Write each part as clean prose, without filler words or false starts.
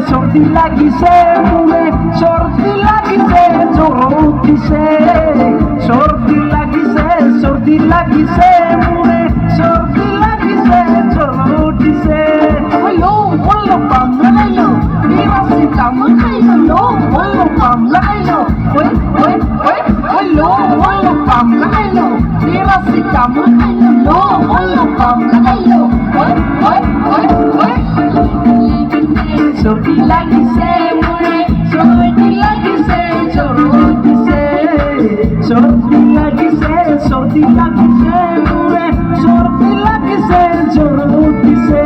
Sorti lagi semule, sorti lagi se, sorti se, sorti lagi semule, sorti lagi se, sorti se. Hello, hello, pam, hello, mira si estamos hello, hello, pam, hello, hello, hello, pam, hello, mira si estamos hello, hello, pam, hello, sorti lagi semule, sorti lagi se, sorti se, sorti lagi se, sorti lagi semule, sorti lagi se, sorti se.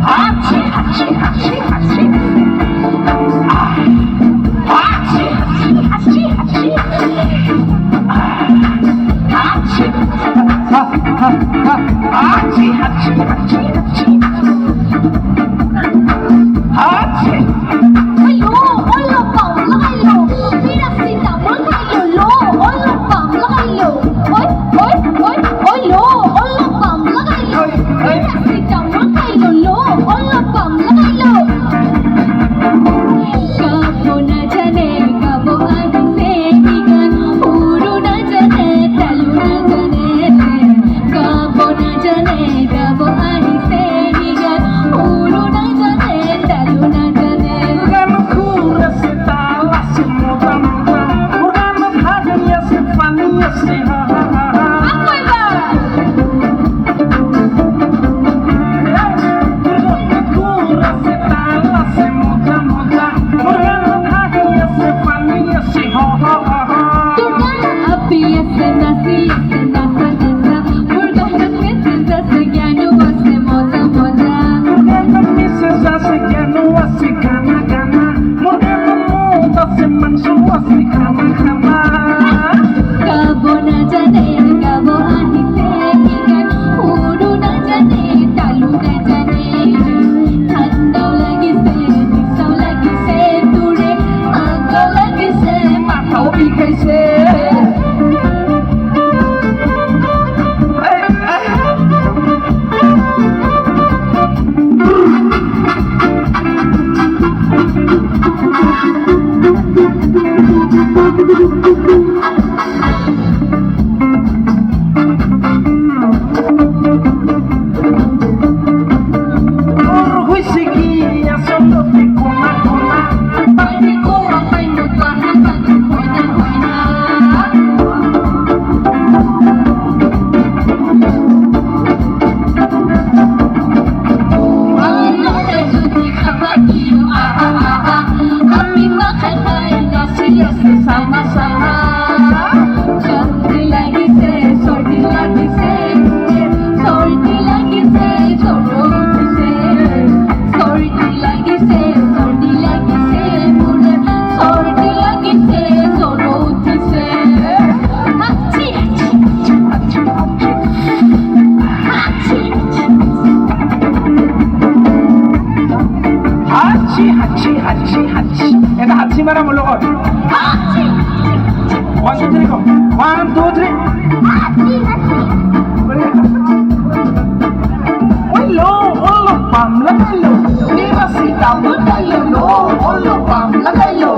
Hachi, hachi, hachi, hachi. Hachi, hachi, hachi, hachi. Hachi. Ha, ha, ha. Hachi, hachi, hachi, hachi. Hachi. Hello, hello, Paula, hello. Mira si estamos hello, hello, Paula, hello. Oi, hello, hello, Paula, hello. Mira si estamos hello, hello, Paula, hello. Kabo na jane, kabo adi se higan, uru na jane, talu na jane. Kabo na jane, kabo adi se higan, uru na jane, talu na jane. Organo cura se tala se muda muda, organo hanya se fania se ha ha ha ha. Apa iba? Organo cura se tala se muda muda, organo hanya se fania se ha ha ha ha. Api yasena si yasena sanasa, burgahan misesa se gyanu ase moza moza. Organo misesa se gyanu ase gana gana, organo muda se manso ase kama kama. Kabo na jane, kabo ahi se higan, uru na jane, talu na jane. Thandao lagi se, nisao lagi se, ture aagao lagi se, Matao bikai se. Orgulho seguia solo de cona cona, pai ni kora pai no kana kana hoina hoina. Ano na judi kabadiyo aha aha, kami makakay na siya sama-sama. Sorti lagi se, sorti lagi se, sorti lagi se, sorti se, sorti lagi se, sorti lagi se, mule, sorti lagi se, sorti se. Hachi, hachi, hachi, hachi, hachi, hachi hachi hachi hachi. Eta hachi mara mulog. hachi, 1 2 3 go. 1 2 3. hachi, hachi. Hello, hello, pam la hello. Mira si estamos hello, hello, pam la hello.